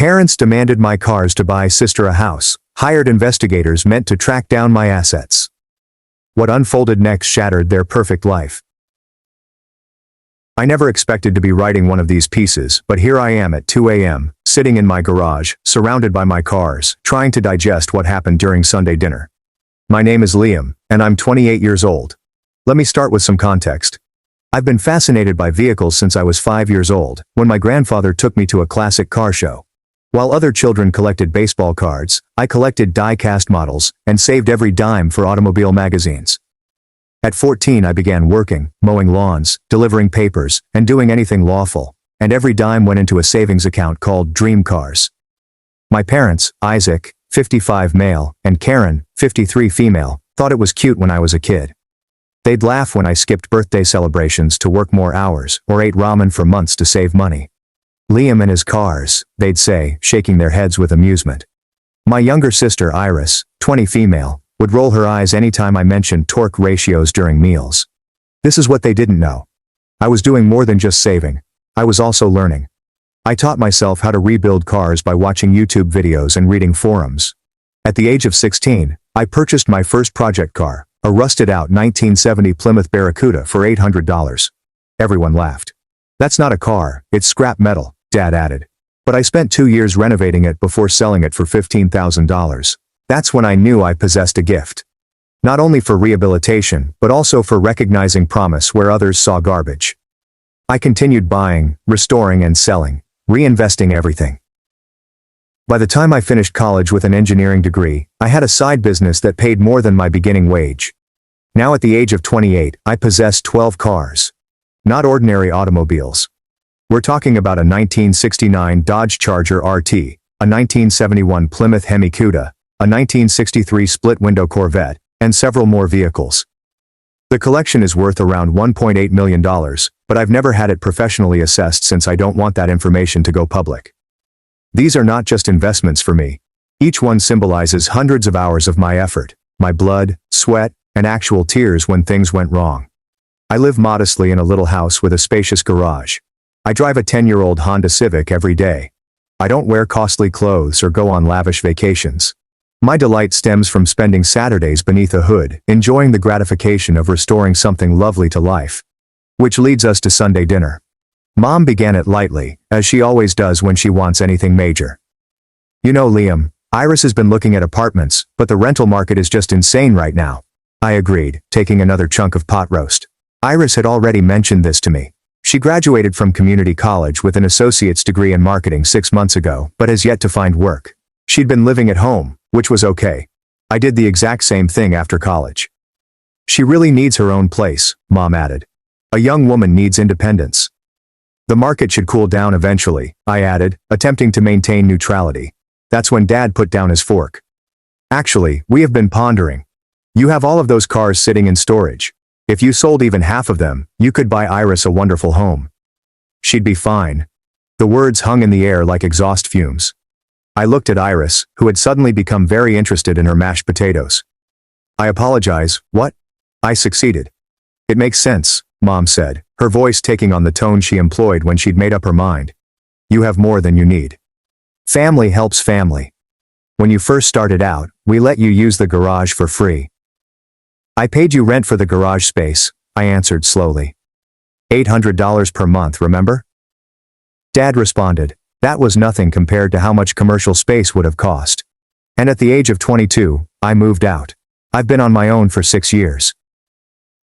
Parents demanded my cars to buy sister a house, hired investigators meant to track down my assets. What unfolded next shattered their perfect life. I never expected to be writing one of these pieces, but here I am at 2 a.m., sitting in my garage, surrounded by my cars, trying to digest what happened during Sunday dinner. My name is Liam, and I'm 28 years old. Let me start with some context. I've been fascinated by vehicles since I was 5 years old, when my grandfather took me to a classic car show. While other children collected baseball cards, I collected die-cast models, and saved every dime for automobile magazines. At 14 I began working, mowing lawns, delivering papers, and doing anything lawful, and every dime went into a savings account called Dream Cars. My parents, Isaac, 55 male, and Karen, 53 female, thought it was cute when I was a kid. They'd laugh when I skipped birthday celebrations to work more hours, or ate ramen for months to save money. Liam and his cars, they'd say, shaking their heads with amusement. My younger sister Iris, 20 female, would roll her eyes anytime I mentioned torque ratios during meals. This is what they didn't know. I was doing more than just saving. I was also learning. I taught myself how to rebuild cars by watching YouTube videos and reading forums. At the age of 16, I purchased my first project car, a rusted-out 1970 Plymouth Barracuda for $800. Everyone laughed. "That's not a car, it's scrap metal," Dad added. But I spent 2 years renovating it before selling it for $15,000. That's when I knew I possessed a gift. Not only for rehabilitation, but also for recognizing promise where others saw garbage. I continued buying, restoring and selling, reinvesting everything. By the time I finished college with an engineering degree, I had a side business that paid more than my beginning wage. Now at the age of 28, I possess 12 cars. Not ordinary automobiles. We're talking about a 1969 Dodge Charger RT, a 1971 Plymouth Hemi Cuda, a 1963 split-window Corvette, and several more vehicles. The collection is worth around $1.8 million, but I've never had it professionally assessed since I don't want that information to go public. These are not just investments for me. Each one symbolizes hundreds of hours of my effort, my blood, sweat, and actual tears when things went wrong. I live modestly in a little house with a spacious garage. I drive a 10-year-old Honda Civic every day. I don't wear costly clothes or go on lavish vacations. My delight stems from spending Saturdays beneath a hood, enjoying the gratification of restoring something lovely to life. Which leads us to Sunday dinner. Mom began it lightly, as she always does when she wants anything major. "You know, Liam, Iris has been looking at apartments, but the rental market is just insane right now." I agreed, taking another chunk of pot roast. Iris had already mentioned this to me. She graduated from community college with an associate's degree in marketing 6 months ago, but has yet to find work. She'd been living at home, which was okay. I did the exact same thing after college. "She really needs her own place," Mom added. "A young woman needs independence." "The market should cool down eventually," I added, attempting to maintain neutrality. That's when Dad put down his fork. "Actually, we have been pondering. You have all of those cars sitting in storage. If you sold even half of them, you could buy Iris a wonderful home. She'd be fine." The words hung in the air like exhaust fumes. I looked at Iris, who had suddenly become very interested in her mashed potatoes. "I apologize, what?" I succeeded. "It makes sense," Mom said, her voice taking on the tone she employed when she'd made up her mind. "You have more than you need. Family helps family. When you first started out, we let you use the garage for free." "I paid you rent for the garage space," I answered slowly. $800 per month, remember?" Dad responded, "That was nothing compared to how much commercial space would have cost. And at the age of 22, I moved out. I've been on my own for 6 years."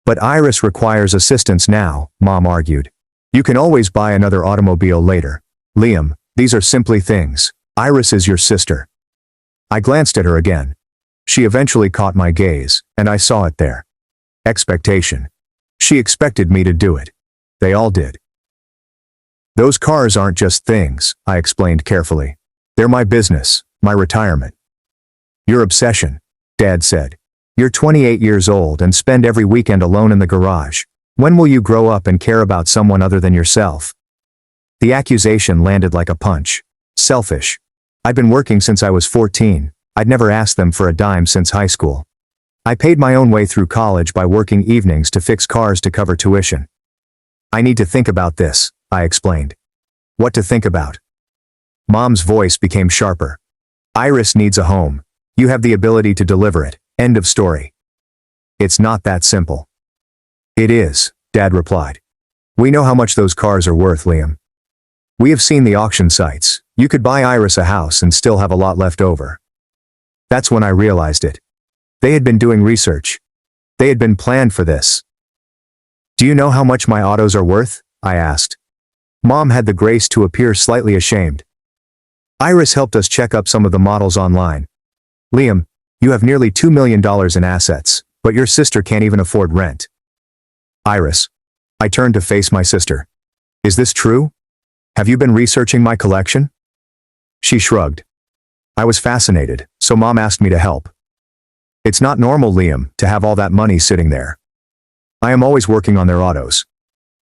"But Iris requires assistance now," Mom argued. "You can always buy another automobile later. Liam, these are simply things. Iris is your sister." I glanced at her again. She eventually caught my gaze, and I saw it there. Expectation. She expected me to do it. They all did. "Those cars aren't just things," I explained carefully. "They're my business, my retirement." "Your obsession," Dad said. "You're 28 years old and spend every weekend alone in the garage. When will you grow up and care about someone other than yourself?" The accusation landed like a punch. Selfish. I'd been working since I was 14. I'd never asked them for a dime since high school. I paid my own way through college by working evenings to fix cars to cover tuition. "I need to think about this," I explained. "What to think about?" Mom's voice became sharper. Iris needs a home. You have the ability to deliver it. End of story. It's not that simple. It is, Dad replied. We know how much those cars are worth, Liam. We have seen the auction sites. You could buy Iris a house and still have a lot left over. That's when I realized it. They had been doing research. They had been planned for this. Do you know how much my autos are worth? I asked. Mom had the grace to appear slightly ashamed. Iris helped us check up some of the models online. Liam, you have nearly $2 million in assets, but your sister can't even afford rent. Iris. I turned to face my sister. Is this true? Have you been researching my collection? She shrugged. I was fascinated, so Mom asked me to help. It's not normal, Liam, to have all that money sitting there. I am always working on their autos.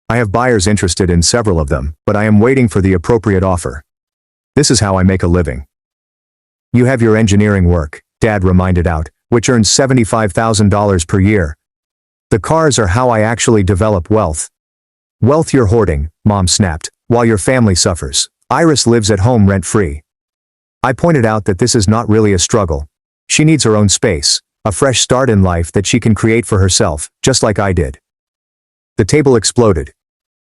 I have buyers interested in several of them, but I am waiting for the appropriate offer. This is how I make a living. You have your engineering work, Dad reminded out, which earns $75,000 per year. The cars are how I actually develop wealth. Wealth you're hoarding, Mom snapped, while your family suffers. Iris lives at home rent-free. I pointed out that this is not really a struggle. She needs her own space, a fresh start in life that she can create for herself, just like I did. The table exploded.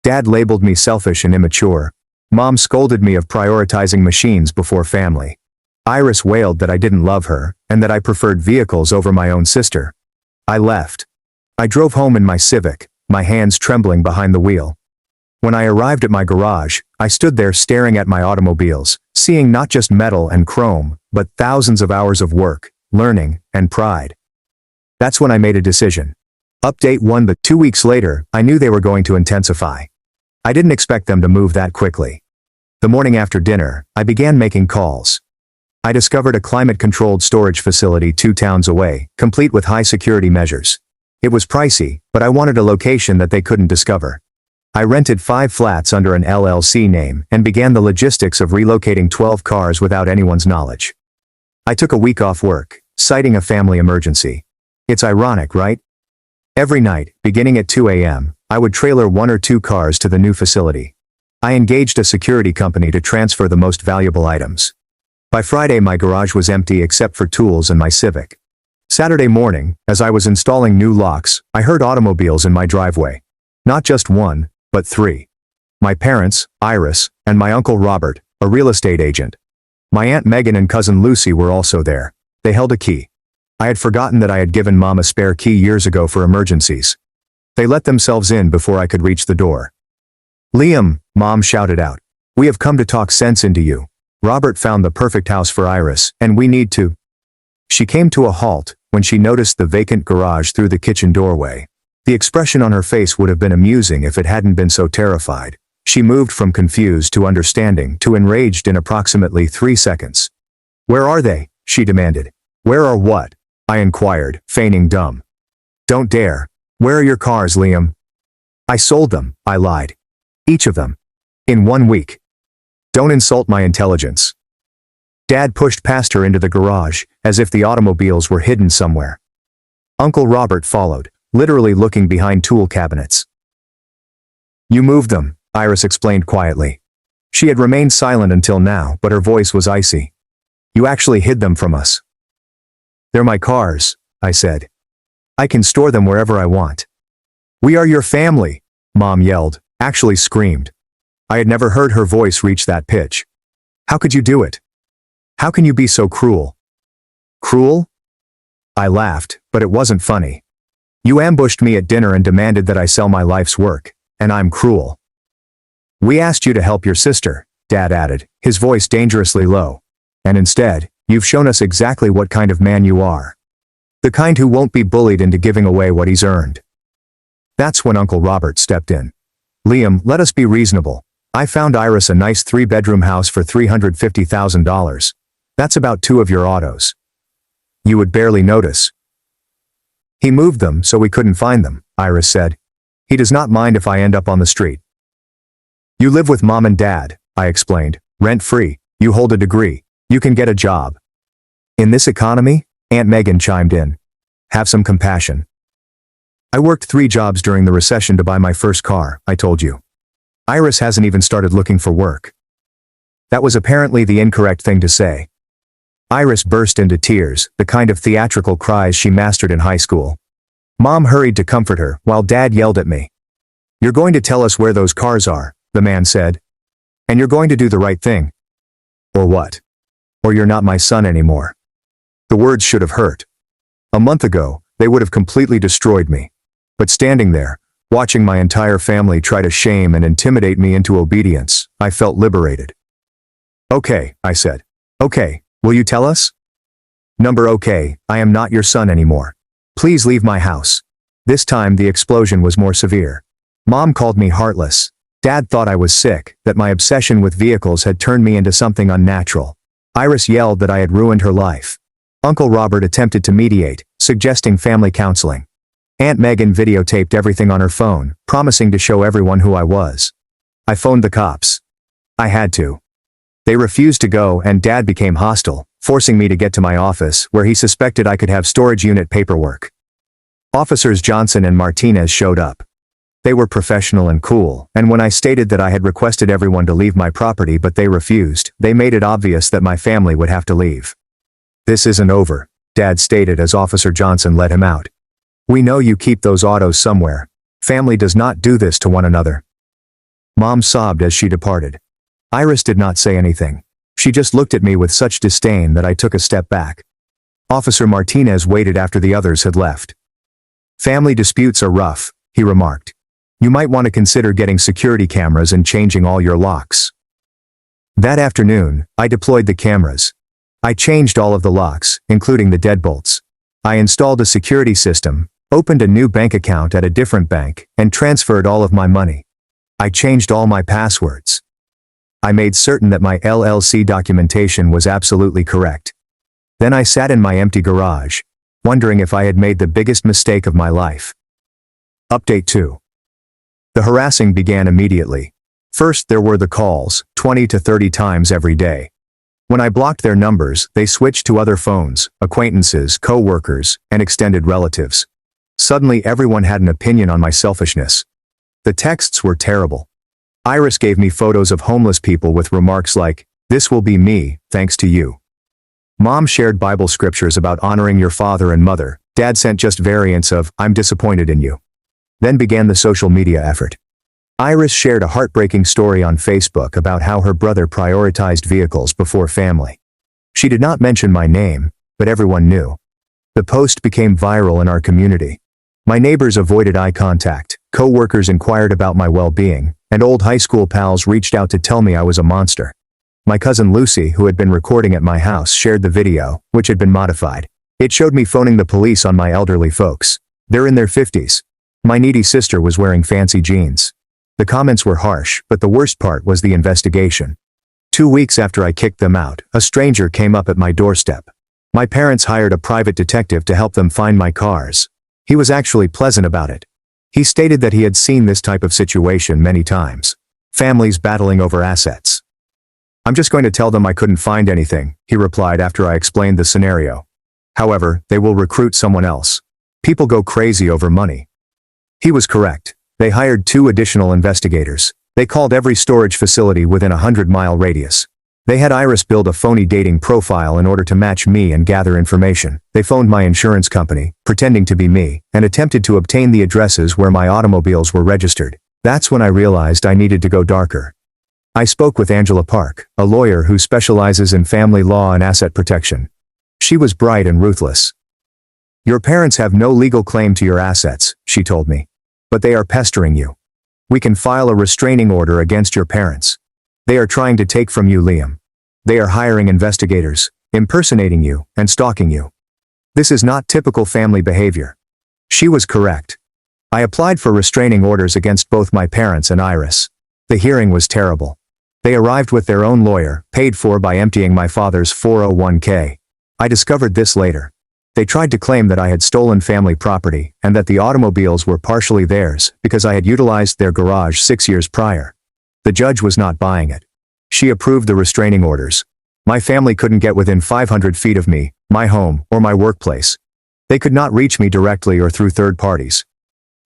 Dad labeled me selfish and immature. Mom scolded me of prioritizing machines before family. Iris wailed that I didn't love her, and that I preferred vehicles over my own sister. I left. I drove home in my Civic, my hands trembling behind the wheel. When I arrived at my garage, I stood there staring at my automobiles, seeing not just metal and chrome, but thousands of hours of work, learning, and pride. That's when I made a decision. Update 1. But 2 weeks later, I knew they were going to intensify. I didn't expect them to move that quickly. The morning after dinner, I began making calls. I discovered a climate-controlled storage facility 2 towns away, complete with high security measures. It was pricey, but I wanted a location that they couldn't discover. I rented 5 flats under an LLC name and began the logistics of relocating 12 cars without anyone's knowledge. I took a week off work, citing a family emergency. It's ironic, right? Every night, beginning at 2 a.m., I would trailer 1 or 2 cars to the new facility. I engaged a security company to transfer the most valuable items. By Friday, my garage was empty except for tools and my Civic. Saturday morning, as I was installing new locks, I heard automobiles in my driveway. Not just 1, but 3. My parents, Iris, and my Uncle Robert, a real estate agent. My Aunt Megan and Cousin Lucy were also there. They held a key. I had forgotten that I had given Mom a spare key years ago for emergencies. They let themselves in before I could reach the door. Liam, Mom shouted out. We have come to talk sense into you. Robert found the perfect house for Iris, and we need to. She came to a halt when she noticed the vacant garage through the kitchen doorway. The expression on her face would have been amusing if it hadn't been so terrified. She moved from confused to understanding to enraged in approximately 3 seconds. Where are they? She demanded. Where are what? I inquired, feigning dumb. Don't dare. Where are your cars, Liam? I sold them, I lied. Each of them. In 1 week. Don't insult my intelligence. Dad pushed past her into the garage, as if the automobiles were hidden somewhere. Uncle Robert followed, literally looking behind tool cabinets. You moved them, Iris explained quietly. She had remained silent until now, but her voice was icy. You actually hid them from us. They're my cars, I said. I can store them wherever I want. We are your family, Mom yelled, actually screamed. I had never heard her voice reach that pitch. How could you do it? How can you be so cruel? Cruel? I laughed, but it wasn't funny. You ambushed me at dinner and demanded that I sell my life's work, and I'm cruel. We asked you to help your sister, Dad added, his voice dangerously low. And instead, you've shown us exactly what kind of man you are. The kind who won't be bullied into giving away what he's earned. That's when Uncle Robert stepped in. Liam, let us be reasonable. I found Iris a nice 3-bedroom house for $350,000. That's about 2 of your autos. You would barely notice. He moved them so we couldn't find them, Iris said. He does not mind if I end up on the street. You live with Mom and Dad, I explained, rent-free, you hold a degree, you can get a job. In this economy? Aunt Megan chimed in. Have some compassion. I worked 3 jobs during the recession to buy my first car, I told you. Iris hasn't even started looking for work. That was apparently the incorrect thing to say. Iris burst into tears, the kind of theatrical cries she mastered in high school. Mom hurried to comfort her, while Dad yelled at me. "You're going to tell us where those cars are," the man said. "And you're going to do the right thing. Or what? Or you're not my son anymore." The words should have hurt. A month ago, they would have completely destroyed me. But standing there, watching my entire family try to shame and intimidate me into obedience, I felt liberated. "Okay," I said. "Okay, will you tell us?" Number okay, I am not your son anymore. Please leave my house. This time the explosion was more severe. Mom called me heartless. Dad thought I was sick, that my obsession with vehicles had turned me into something unnatural. Iris yelled that I had ruined her life. Uncle Robert attempted to mediate, suggesting family counseling. Aunt Megan videotaped everything on her phone, promising to show everyone who I was. I phoned the cops. I had to. They refused to go and Dad became hostile, forcing me to get to my office where he suspected I could have storage unit paperwork. Officers Johnson and Martinez showed up. They were professional and cool, and when I stated that I had requested everyone to leave my property but they refused, they made it obvious that my family would have to leave. "This isn't over," Dad stated as Officer Johnson let him out. "We know you keep those autos somewhere. Family does not do this to one another." Mom sobbed as she departed. Iris did not say anything. She just looked at me with such disdain that I took a step back. Officer Martinez waited after the others had left. "Family disputes are rough," he remarked. "You might want to consider getting security cameras and changing all your locks." That afternoon, I deployed the cameras. I changed all of the locks, including the deadbolts. I installed a security system, opened a new bank account at a different bank, and transferred all of my money. I changed all my passwords. I made certain that my LLC documentation was absolutely correct. Then I sat in my empty garage, wondering if I had made the biggest mistake of my life. Update 2. The harassing began immediately. First there were the calls, 20 to 30 times every day. When I blocked their numbers, they switched to other phones, acquaintances, co-workers, and extended relatives. Suddenly everyone had an opinion on my selfishness. The texts were terrible. Iris gave me photos of homeless people with remarks like, "This will be me, thanks to you." Mom shared Bible scriptures about honoring your father and mother. Dad sent just variants of, "I'm disappointed in you." Then began the social media effort. Iris shared a heartbreaking story on Facebook about how her brother prioritized vehicles before family. She did not mention my name, but everyone knew. The post became viral in our community. My neighbors avoided eye contact, co-workers inquired about my well-being, and old high school pals reached out to tell me I was a monster. My cousin Lucy, who had been recording at my house, shared the video, which had been modified. It showed me phoning the police on my elderly folks. They're in their 50s. My needy sister was wearing fancy jeans. The comments were harsh, but the worst part was the investigation. 2 weeks after I kicked them out, a stranger came up at my doorstep. My parents hired a private detective to help them find my cars. He was actually pleasant about it. He stated that he had seen this type of situation many times. Families battling over assets. "I'm just going to tell them I couldn't find anything," he replied after I explained the scenario. "However, they will recruit someone else. People go crazy over money." He was correct. They hired 2 additional investigators. They called every storage facility within a 100-mile radius. They had Iris build a phony dating profile in order to match me and gather information. They phoned my insurance company, pretending to be me, and attempted to obtain the addresses where my automobiles were registered. That's when I realized I needed to go darker. I spoke with Angela Park, a lawyer who specializes in family law and asset protection. She was bright and ruthless. "Your parents have no legal claim to your assets," she told me. "But they are pestering you. We can file a restraining order against your parents. They are trying to take from you Liam. They are hiring investigators, impersonating you, and stalking you. This is not typical family behavior." She was correct. I applied for restraining orders against both my parents and Iris. The hearing was terrible. They arrived with their own lawyer, paid for by emptying my father's 401k. I discovered this later. They tried to claim that I had stolen family property and that the automobiles were partially theirs because I had utilized their garage 6 years prior. The judge was not buying it. She approved the restraining orders. My family couldn't get within 500 feet of me, my home, or my workplace. They could not reach me directly or through third parties.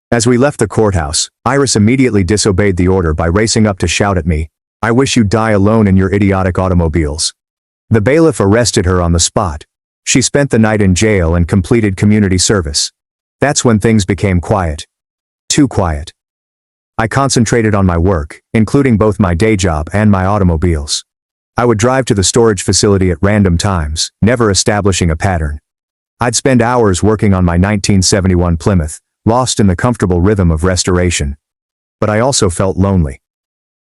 As we left the courthouse, Iris immediately disobeyed the order by racing up to shout at me, I wish you'd die alone in your idiotic automobiles. The bailiff arrested her on the spot. She spent the night in jail and completed community service. That's when things became quiet. Too quiet. I concentrated on my work, including both my day job and my automobiles. I would drive to the storage facility at random times, never establishing a pattern. I'd spend hours working on my 1971 Plymouth, lost in the comfortable rhythm of restoration. But I also felt lonely.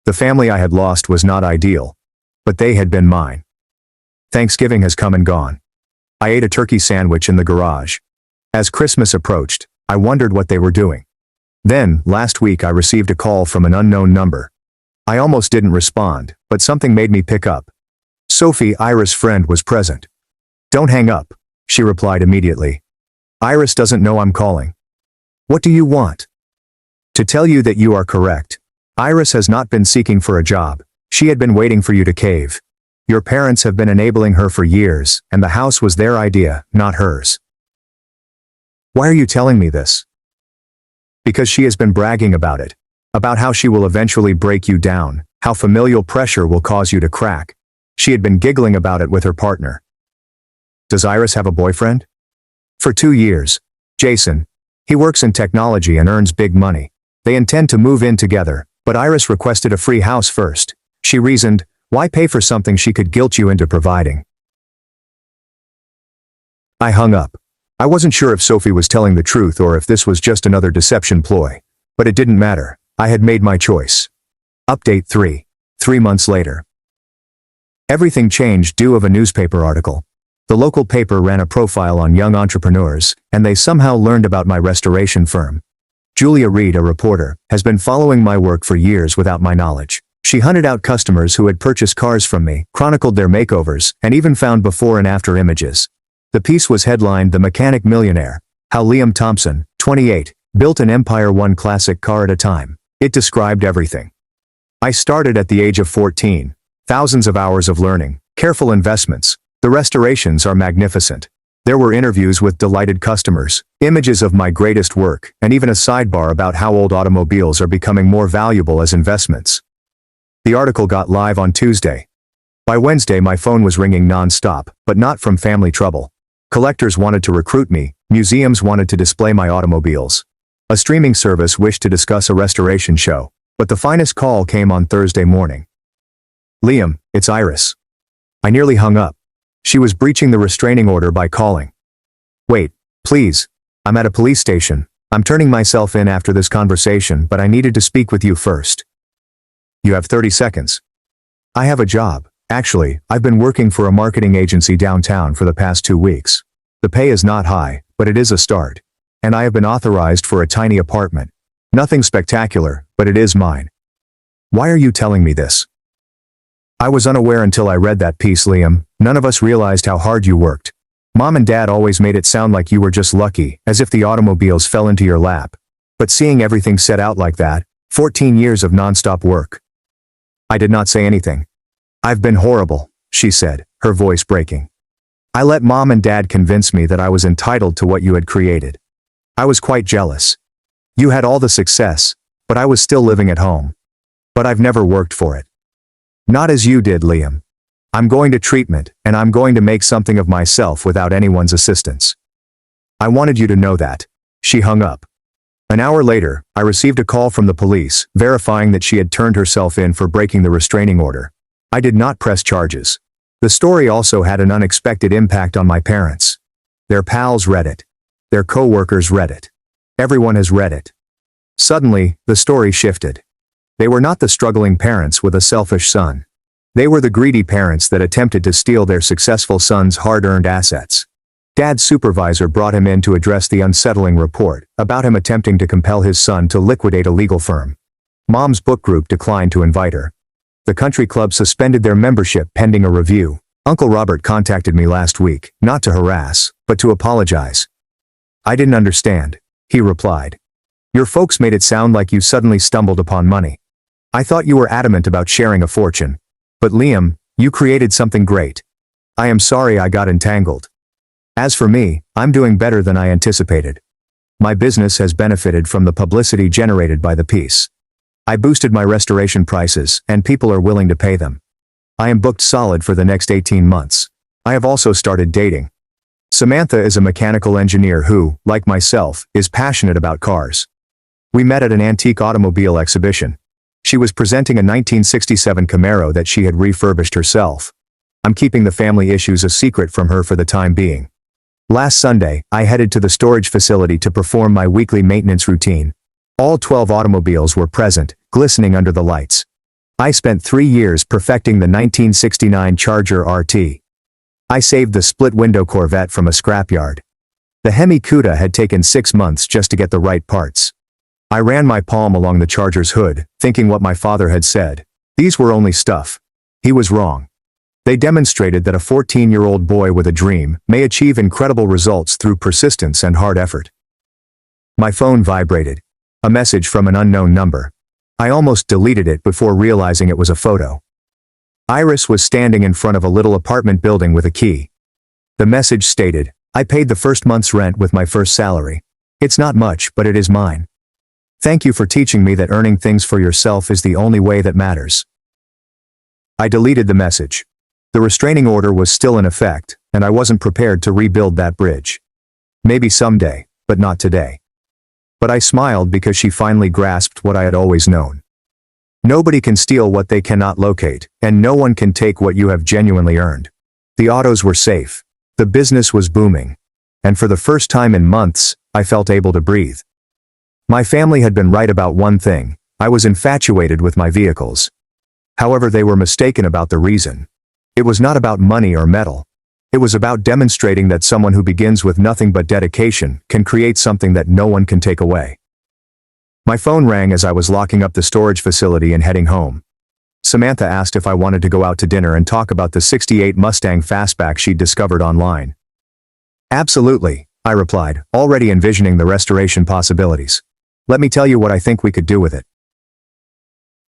The family I had lost was not ideal, but they had been mine. Thanksgiving has come and gone. I ate a turkey sandwich in the garage. As Christmas approached, I wondered what they were doing. Then, last week I received a call from an unknown number. I almost didn't respond, but something made me pick up. Sophie, Iris' friend, was present. "Don't hang up," she replied immediately. "Iris doesn't know I'm calling." "What do you want?" "To tell you that you are correct. Iris has not been seeking for a job. She had been waiting for you to cave. Your parents have been enabling her for years, and the house was their idea, not hers." "Why are you telling me this?" "Because she has been bragging about it. About how she will eventually break you down, how familial pressure will cause you to crack. She had been giggling about it with her partner." "Does Iris have a boyfriend?" "For 2 years. Jason. He works in technology and earns big money. They intend to move in together, but Iris requested a free house first. She reasoned, why pay for something she could guilt you into providing?" I hung up. I wasn't sure if Sophie was telling the truth or if this was just another deception ploy. But it didn't matter. I had made my choice. Update 3. 3 months later. Everything changed due to a newspaper article. The local paper ran a profile on young entrepreneurs, and they somehow learned about my restoration firm. Julia Reed, a reporter, has been following my work for years without my knowledge. She hunted out customers who had purchased cars from me, chronicled their makeovers, and even found before and after images. The piece was headlined "The Mechanic Millionaire: How Liam Thompson, 28, built an empire one classic car at a time." It described everything. I started at the age of 14. Thousands of hours of learning, careful investments. The restorations are magnificent. There were interviews with delighted customers, images of my greatest work, and even a sidebar about how old automobiles are becoming more valuable as investments. The article got live on Tuesday. By Wednesday my phone was ringing non-stop, but not from family trouble. Collectors wanted to recruit me, museums wanted to display my automobiles. A streaming service wished to discuss a restoration show, but the finest call came on Thursday morning. "Liam, it's Iris." I nearly hung up. She was breaching the restraining order by calling. "Wait, please. I'm at a police station. I'm turning myself in after this conversation, but I needed to speak with you first." "You have 30 seconds. "I have a job. Actually, I've been working for a marketing agency downtown for the past 2 weeks. The pay is not high, but it is a start. And I have been authorized for a tiny apartment. Nothing spectacular, but it is mine." "Why are you telling me this?" "I was unaware until I read that piece, Liam. None of us realized how hard you worked. Mom and Dad always made it sound like you were just lucky, as if the automobiles fell into your lap. But seeing everything set out like that, 14 years of nonstop work." I did not say anything. "I've been horrible," she said, her voice breaking. "I let Mom and Dad convince me that I was entitled to what you had created. I was quite jealous. You had all the success, but I was still living at home. But I've never worked for it. Not as you did, Liam. I'm going to treatment, and I'm going to make something of myself without anyone's assistance. I wanted you to know that." She hung up. An hour later, I received a call from the police, verifying that she had turned herself in for breaking the restraining order. I did not press charges. The story also had an unexpected impact on my parents. Their pals read it. Their co-workers read it. Everyone has read it. Suddenly, the story shifted. They were not the struggling parents with a selfish son. They were the greedy parents that attempted to steal their successful son's hard-earned assets. Dad's supervisor brought him in to address the unsettling report about him attempting to compel his son to liquidate a legal firm. Mom's book group declined to invite her. The country club suspended their membership pending a review. Uncle Robert contacted me last week, not to harass, but to apologize. "I didn't understand," he replied. "Your folks made it sound like you suddenly stumbled upon money. I thought you were adamant about sharing a fortune. But Liam, you created something great. I am sorry I got entangled. As for me, I'm doing better than I anticipated. My business has benefited from the publicity generated by the piece. I boosted my restoration prices, and people are willing to pay them. I am booked solid for the next 18 months. I have also started dating. Samantha is a mechanical engineer who, like myself, is passionate about cars. We met at an antique automobile exhibition. She was presenting a 1967 Camaro that she had refurbished herself. I'm keeping the family issues a secret from her for the time being. Last Sunday, I headed to the storage facility to perform my weekly maintenance routine. All 12 automobiles were present, glistening under the lights. I spent 3 years perfecting the 1969 Charger RT. I saved the split-window Corvette from a scrapyard. The Hemi Cuda had taken 6 months just to get the right parts. I ran my palm along the Charger's hood, thinking what my father had said. These were only stuff. He was wrong. They demonstrated that a 14-year-old boy with a dream may achieve incredible results through persistence and hard effort. My phone vibrated. A message from an unknown number. I almost deleted it before realizing it was a photo. Iris was standing in front of a little apartment building with a key. The message stated, "I paid the first month's rent with my first salary. It's not much, but it is mine. Thank you for teaching me that earning things for yourself is the only way that matters." I deleted the message. The restraining order was still in effect, and I wasn't prepared to rebuild that bridge. Maybe someday, but not today. But I smiled because she finally grasped what I had always known. Nobody can steal what they cannot locate, and no one can take what you have genuinely earned. The autos were safe. The business was booming. And for the first time in months, I felt able to breathe. My family had been right about one thing. I was infatuated with my vehicles. However, they were mistaken about the reason. It was not about money or metal. It was about demonstrating that someone who begins with nothing but dedication can create something that no one can take away. My phone rang as I was locking up the storage facility and heading home. Samantha asked if I wanted to go out to dinner and talk about the '68 Mustang Fastback she'd discovered online. Absolutely, I replied, already envisioning the restoration possibilities. Let me tell you what I think we could do with it.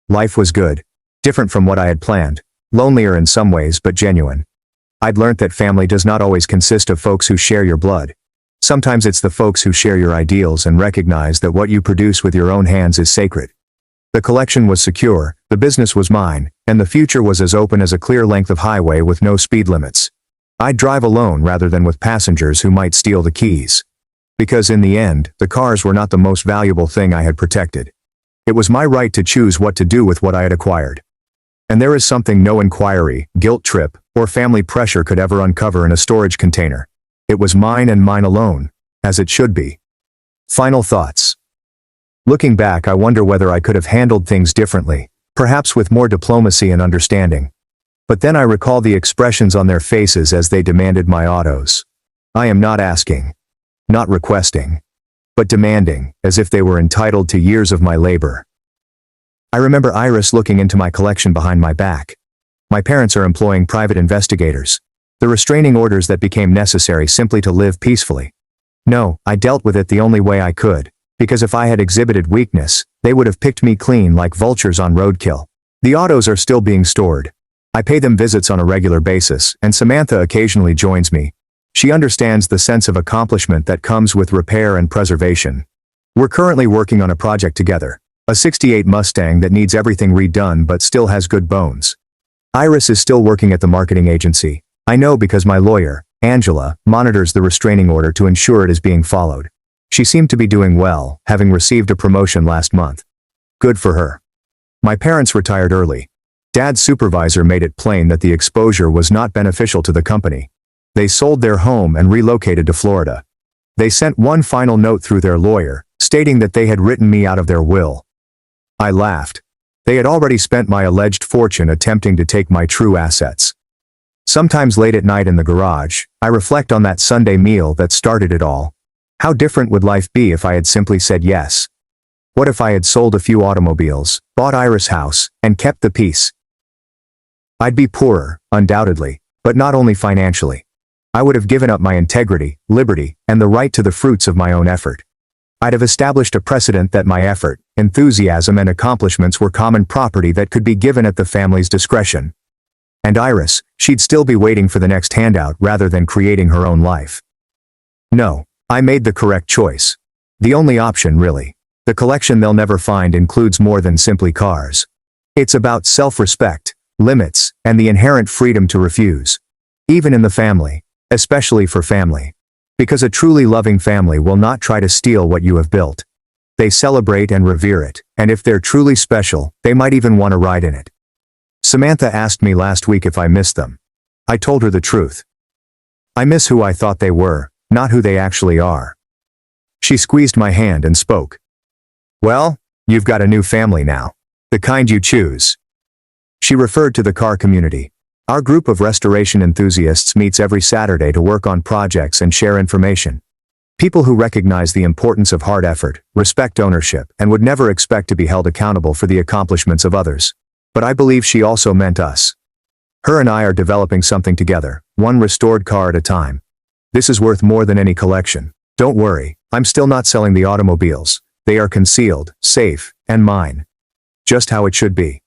Life was good. Different from what I had planned. Lonelier in some ways, but genuine. I'd learnt that family does not always consist of folks who share your blood. Sometimes it's the folks who share your ideals and recognize that what you produce with your own hands is sacred. The collection was secure, the business was mine, and the future was as open as a clear length of highway with no speed limits. I'd drive alone rather than with passengers who might steal the keys. Because in the end, the cars were not the most valuable thing I had protected. It was my right to choose what to do with what I had acquired. And there is something no inquiry, guilt trip, or family pressure could ever uncover in a storage container. It was mine and mine alone, as it should be. Final thoughts. Looking back, I wonder whether I could have handled things differently, perhaps with more diplomacy and understanding. But then I recall the expressions on their faces as they demanded my autos. I am not asking, not requesting, but demanding, as if they were entitled to years of my labor. I remember Iris looking into my collection behind my back. My parents are employing private investigators. The restraining orders that became necessary simply to live peacefully. No, I dealt with it the only way I could, because if I had exhibited weakness, they would have picked me clean like vultures on roadkill. The autos are still being stored. I pay them visits on a regular basis, and Samantha occasionally joins me. She understands the sense of accomplishment that comes with repair and preservation. We're currently working on a project together, a '68 Mustang that needs everything redone but still has good bones. Iris is still working at the marketing agency. I know because my lawyer, Angela, monitors the restraining order to ensure it is being followed. She seemed to be doing well, having received a promotion last month. Good for her. My parents retired early. Dad's supervisor made it plain that the exposure was not beneficial to the company. They sold their home and relocated to Florida. They sent one final note through their lawyer, stating that they had written me out of their will. I laughed. They had already spent my alleged fortune attempting to take my true assets. Sometimes late at night in the garage, I reflect on that Sunday meal that started it all. How different would life be if I had simply said yes? What if I had sold a few automobiles, bought Iris' house, and kept the peace? I'd be poorer, undoubtedly, but not only financially. I would have given up my integrity, liberty, and the right to the fruits of my own effort. I'd have established a precedent that my effort, enthusiasm, and accomplishments were common property that could be given at the family's discretion. And Iris, she'd still be waiting for the next handout rather than creating her own life. No, I made the correct choice. The only option, really. The collection they'll never find includes more than simply cars. It's about self-respect, limits, and the inherent freedom to refuse. Even in the family. Especially for family. Because a truly loving family will not try to steal what you have built. They celebrate and revere it, and if they're truly special, they might even want to ride in it. Samantha asked me last week if I missed them. I told her the truth. I miss who I thought they were, not who they actually are. She squeezed my hand and spoke. Well, you've got a new family now. The kind you choose. She referred to the car community. Our group of restoration enthusiasts meets every Saturday to work on projects and share information. People who recognize the importance of hard effort, respect ownership, and would never expect to be held accountable for the accomplishments of others. But I believe she also meant us. Her and I are developing something together, one restored car at a time. This is worth more than any collection. Don't worry, I'm still not selling the automobiles. They are concealed, safe, and mine. Just how it should be.